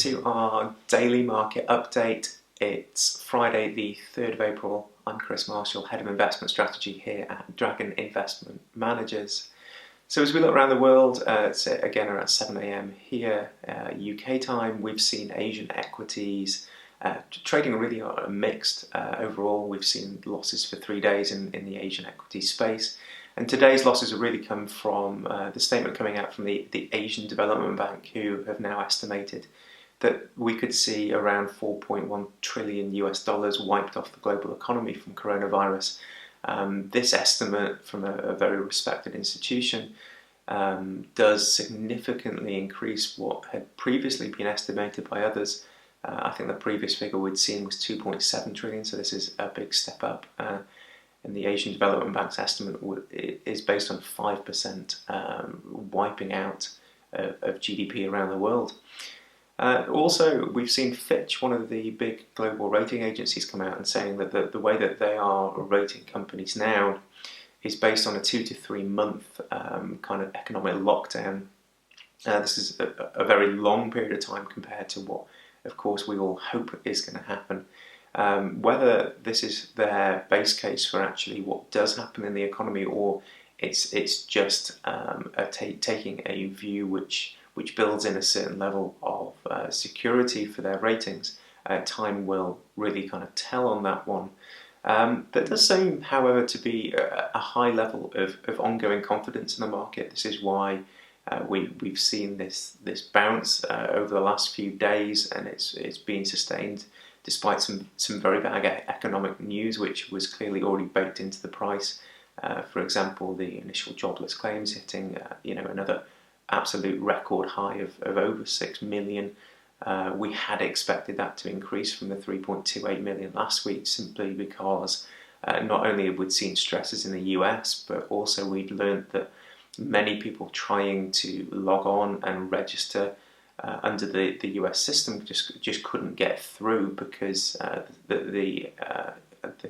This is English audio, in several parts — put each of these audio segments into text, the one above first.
to our daily market update. It's Friday the 3rd of April. I'm Chris Marshall, Head of Investment Strategy here at Dragon Investment Managers. So as we look around the world, it's again around 7 a.m. here, UK time. We've seen Asian equities trading really mixed overall. We've seen losses for 3 days in the Asian equity space. And today's losses have really come from the statement coming out from the Asian Development Bank, who have now estimated that we could see around $4.1 trillion wiped off the global economy from coronavirus. This estimate from a very respected institution does significantly increase what had previously been estimated by others. I think the previous figure we'd seen was 2.7 trillion, so this is a big step up. And the Asian Development Bank's estimate is based on 5% wiping out of GDP around the world. Also, we've seen Fitch, one of the big global rating agencies, come out and saying that the way that they are rating companies now is based on a 2 to 3 month kind of economic lockdown. This is a very long period of time compared to what, of course, we all hope is going to happen. Whether this is their base case for actually what does happen in the economy, or it's just taking a view which builds in a certain level of security for their ratings, time will really kind of tell on that one. There does seem, however, to be a high level of ongoing confidence in the market. This is why we've seen this bounce over the last few days, and it's been sustained despite some very bad economic news, which was clearly already baked into the price. For example, the initial jobless claims hitting another absolute record high of over 6 million. We had expected that to increase from the 3.28 million last week, simply because not only had we seen stresses in the US, but also we'd learned that many people trying to log on and register under the US system just couldn't get through because the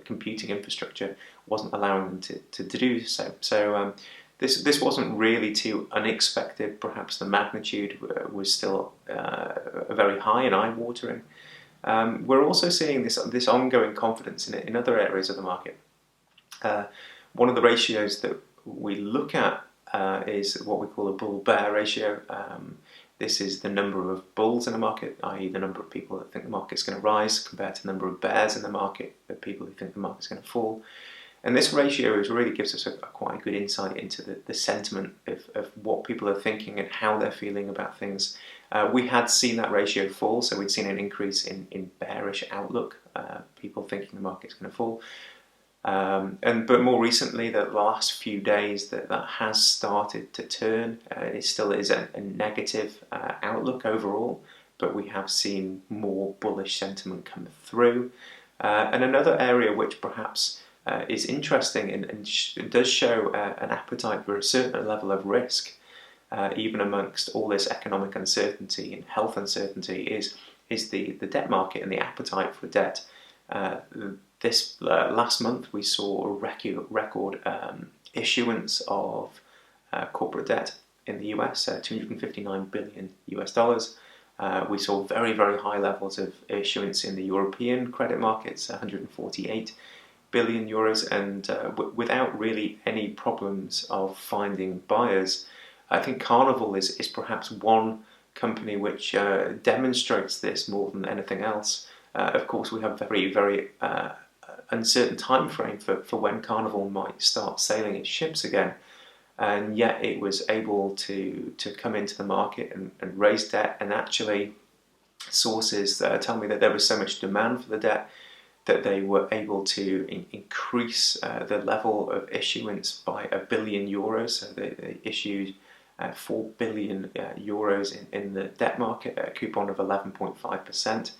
computing infrastructure wasn't allowing them to do so. So this wasn't really too unexpected. Perhaps the magnitude was still very high and eye-watering. We're also seeing this ongoing confidence in other areas of the market. One of the ratios that we look at is what we call a bull-bear ratio. This is the number of bulls in the market, i.e. the number of people that think the market's going to rise compared to the number of bears in the market, the people who think the market's going to fall. And this ratio really gives us quite a good insight into the sentiment of what people are thinking and how they're feeling about things. We had seen that ratio fall, so we'd seen an increase in bearish outlook, people thinking the market's going to fall. But more recently, the last few days, that has started to turn. It still is a negative outlook overall, but we have seen more bullish sentiment come through. And another area which perhaps is interesting and does show an appetite for a certain level of risk, even amongst all this economic uncertainty and health uncertainty, is the debt market and the appetite for debt. This last month we saw a record issuance of corporate debt in the US, $259 billion. We saw very, very high levels of issuance in the European credit markets, 148 billion euros, and without really any problems of finding buyers. I think Carnival is perhaps one company which demonstrates this more than anything else. Of course, we have very, very uncertain time frame for when Carnival might start sailing its ships again, and yet it was able to come into the market and raise debt. And actually, sources tell me that there was so much demand for the debt that they were able to increase the level of issuance by €1 billion. So they issued 4 billion euros in the debt market at a coupon of 11.5%.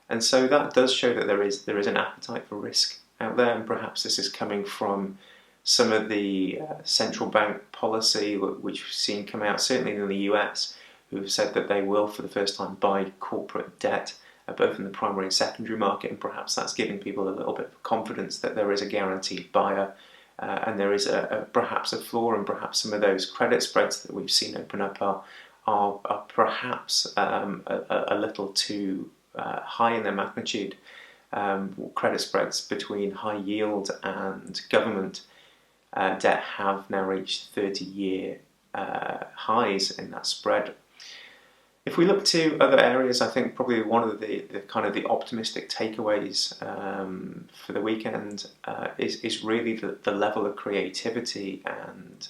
And so that does show that there is an appetite for risk out there, and perhaps this is coming from some of the central bank policy which we've seen come out, certainly in the US, who have said that they will, for the first time, buy corporate debt, both in the primary and secondary market, and perhaps that's giving people a little bit of confidence that there is a guaranteed buyer, and there is perhaps a floor, and perhaps some of those credit spreads that we've seen open up are perhaps a little too high in their magnitude. Credit spreads between high yield and government debt have now reached 30-year highs in that spread. If we look to other areas, I think probably one of the kind of the optimistic takeaways for the weekend is really the level of creativity and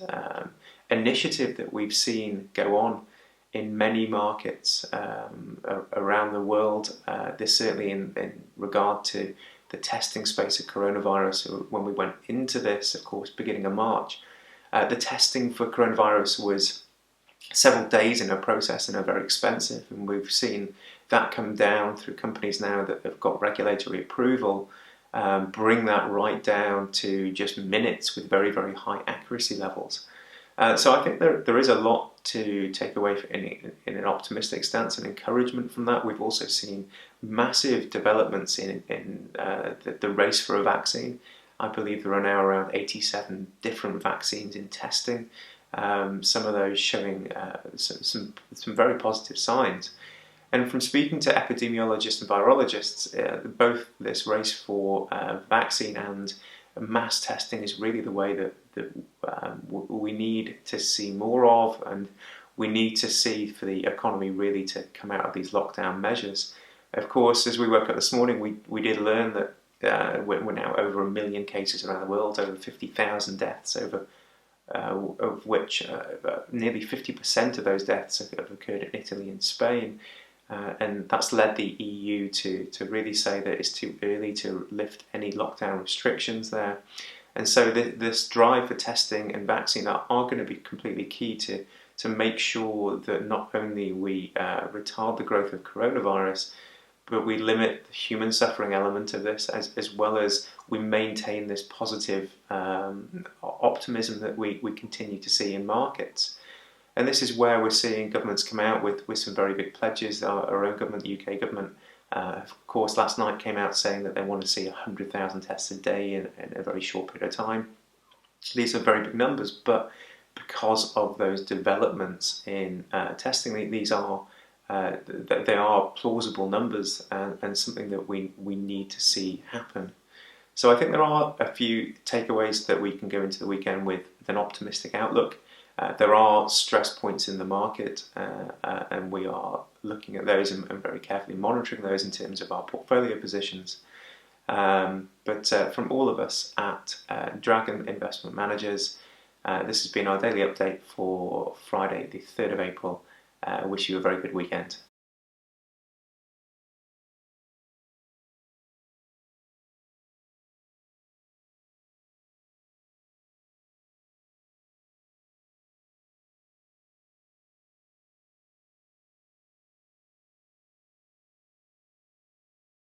initiative that we've seen go on in many markets around the world. This certainly in regard to the testing space of coronavirus. When we went into this, of course, beginning of March, the testing for coronavirus was several days in a process and are very expensive, and we've seen that come down through companies now that have got regulatory approval, bring that right down to just minutes with very, very high accuracy levels. So I think there is a lot to take away in an optimistic stance and encouragement from that. We've also seen massive developments in the race for a vaccine. I believe there are now around 87 different vaccines in testing. Some of those showing some very positive signs. And from speaking to epidemiologists and virologists, both this race for vaccine and mass testing is really the way that we need to see more of, and we need to see for the economy really to come out of these lockdown measures. Of course, as we woke up this morning, we did learn that we're now over 1 million cases around the world, over 50,000 deaths, of which nearly 50% of those deaths have occurred in Italy and Spain. And that's led the EU to really say that it's too early to lift any lockdown restrictions there. And so this drive for testing and vaccine are going to be completely key to make sure that not only we retard the growth of coronavirus, but we limit the human suffering element of this, as well as we maintain this positive optimism that we continue to see in markets. And this is where we're seeing governments come out with some very big pledges. Our own government, the UK government, of course, last night came out saying that they want to see 100,000 tests a day in a very short period of time. These are very big numbers, but because of those developments in testing, these are they are plausible numbers and something that we need to see happen. So I think there are a few takeaways that we can go into the weekend with an optimistic outlook. There are stress points in the market, and we are looking at those and very carefully monitoring those in terms of our portfolio positions. But from all of us at Dragon Investment Managers, this has been our daily update for Friday, the 3rd of April. I wish you a very good weekend.